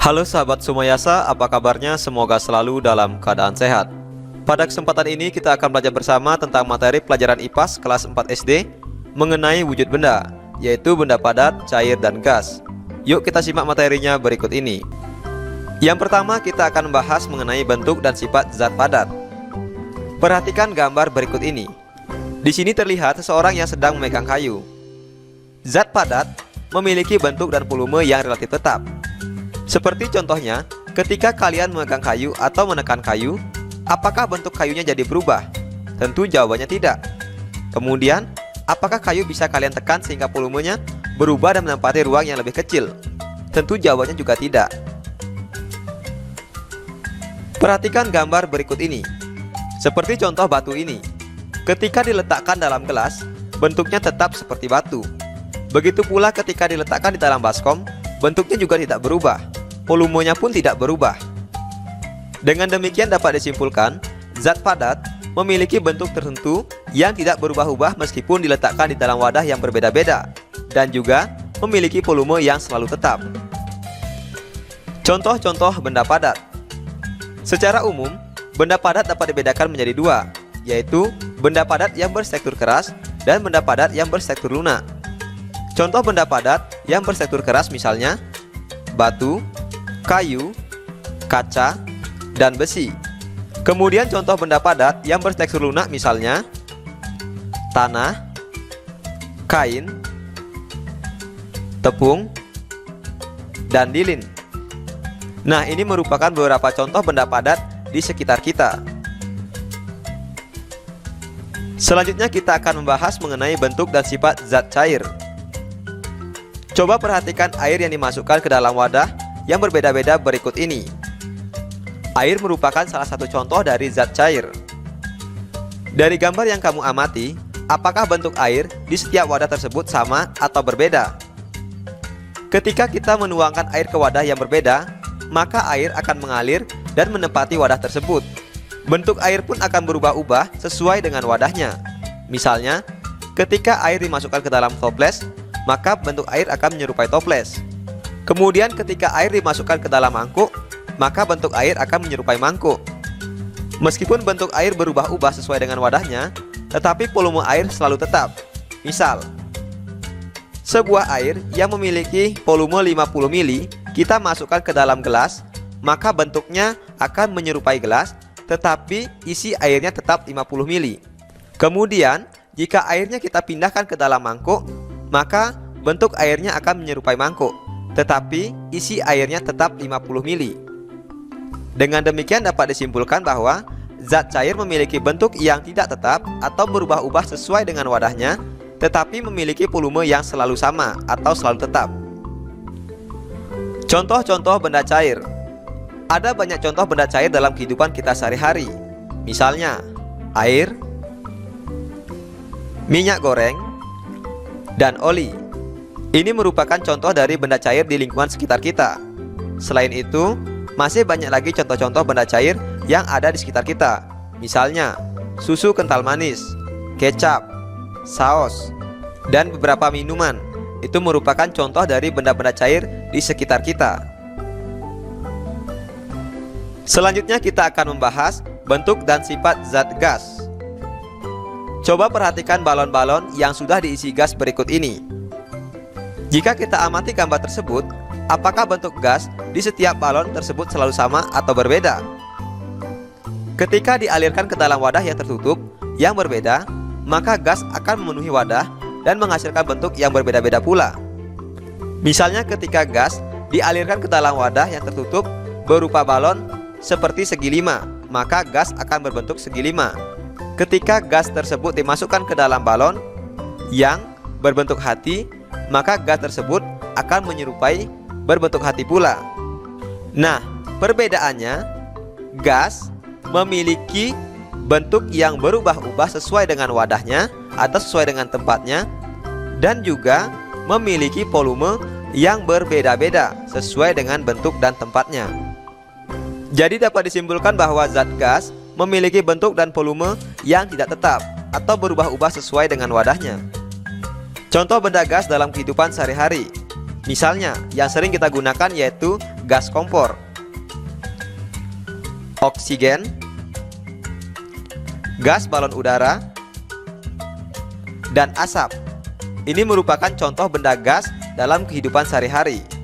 Halo sahabat Sumayasa, apa kabarnya? Semoga selalu dalam keadaan sehat. Pada kesempatan ini kita akan belajar bersama tentang materi pelajaran IPAS kelas 4 SD mengenai wujud benda, yaitu benda padat, cair, dan gas. Yuk kita simak materinya berikut ini. Yang pertama kita akan membahas mengenai bentuk dan sifat zat padat. Perhatikan gambar berikut ini. Di sini terlihat seseorang yang sedang memegang kayu. Zat padat memiliki bentuk dan volume yang relatif tetap. Seperti contohnya, ketika kalian memegang kayu atau menekan kayu, apakah bentuk kayunya jadi berubah? Tentu jawabannya tidak. Kemudian, apakah kayu bisa kalian tekan sehingga volumenya berubah dan menempati ruang yang lebih kecil? Tentu jawabannya juga tidak. Perhatikan gambar berikut ini. Seperti contoh batu ini. Ketika diletakkan dalam gelas, bentuknya tetap seperti batu. Begitu pula ketika diletakkan di dalam baskom, bentuknya juga tidak berubah. Volumenya pun tidak berubah. Dengan demikian dapat disimpulkan, zat padat memiliki bentuk tertentu yang tidak berubah-ubah meskipun diletakkan di dalam wadah yang berbeda-beda, dan juga memiliki volume yang selalu tetap. Contoh-contoh benda padat. Secara umum, benda padat dapat dibedakan menjadi dua, yaitu benda padat yang berstruktur keras dan benda padat yang berstruktur lunak. Contoh benda padat yang berstruktur keras misalnya batu, kayu, kaca, dan besi. Kemudian contoh benda padat yang bertekstur lunak misalnya tanah, kain, tepung, dan lilin. Nah, ini merupakan beberapa contoh benda padat di sekitar kita. Selanjutnya kita akan membahas mengenai bentuk dan sifat zat cair. Coba perhatikan air yang dimasukkan ke dalam wadah yang berbeda-beda berikut ini. Air merupakan salah satu contoh dari zat cair. Dari gambar yang kamu amati, apakah bentuk air di setiap wadah tersebut sama atau berbeda? Ketika kita menuangkan air ke wadah yang berbeda, maka air akan mengalir dan menempati wadah tersebut. Bentuk air pun akan berubah-ubah sesuai dengan wadahnya. Misalnya, ketika air dimasukkan ke dalam toples, maka bentuk air akan menyerupai toples. Kemudian ketika air dimasukkan ke dalam mangkuk, maka bentuk air akan menyerupai mangkuk. Meskipun bentuk air berubah-ubah sesuai dengan wadahnya, tetapi volume air selalu tetap. Misal, sebuah air yang memiliki volume 50 ml kita masukkan ke dalam gelas, maka bentuknya akan menyerupai gelas, tetapi isi airnya tetap 50 ml. Kemudian, jika airnya kita pindahkan ke dalam mangkuk, maka bentuk airnya akan menyerupai mangkuk, tetapi isi airnya tetap 50 ml. Dengan demikian dapat disimpulkan bahwa zat cair memiliki bentuk yang tidak tetap atau berubah-ubah sesuai dengan wadahnya, tetapi memiliki volume yang selalu sama atau selalu tetap. Contoh-contoh benda cair. Ada banyak contoh benda cair dalam kehidupan kita sehari-hari. Misalnya, air, minyak goreng, dan oli. Ini merupakan contoh dari benda cair di lingkungan sekitar kita. Selain itu, masih banyak lagi contoh-contoh benda cair yang ada di sekitar kita. Misalnya, susu kental manis, kecap, saus, dan beberapa minuman. Itu merupakan contoh dari benda-benda cair di sekitar kita. Selanjutnya kita akan membahas bentuk dan sifat zat gas. Coba perhatikan balon-balon yang sudah diisi gas berikut ini. Jika kita amati gambar tersebut, apakah bentuk gas di setiap balon tersebut selalu sama atau berbeda? Ketika dialirkan ke dalam wadah yang tertutup yang berbeda, maka gas akan memenuhi wadah dan menghasilkan bentuk yang berbeda-beda pula. Misalnya ketika gas dialirkan ke dalam wadah yang tertutup berupa balon seperti segi lima, maka gas akan berbentuk segi lima. Ketika gas tersebut dimasukkan ke dalam balon yang berbentuk hati, maka gas tersebut akan menyerupai berbentuk hati pula. Nah, perbedaannya, gas memiliki bentuk yang berubah-ubah sesuai dengan wadahnya atau sesuai dengan tempatnya, dan juga memiliki volume yang berbeda-beda sesuai dengan bentuk dan tempatnya. Jadi dapat disimpulkan bahwa zat gas memiliki bentuk dan volume yang tidak tetap atau berubah-ubah sesuai dengan wadahnya. Contoh benda gas dalam kehidupan sehari-hari. Misalnya, yang sering kita gunakan yaitu gas kompor, oksigen, gas balon udara, dan asap. Ini merupakan contoh benda gas dalam kehidupan sehari-hari.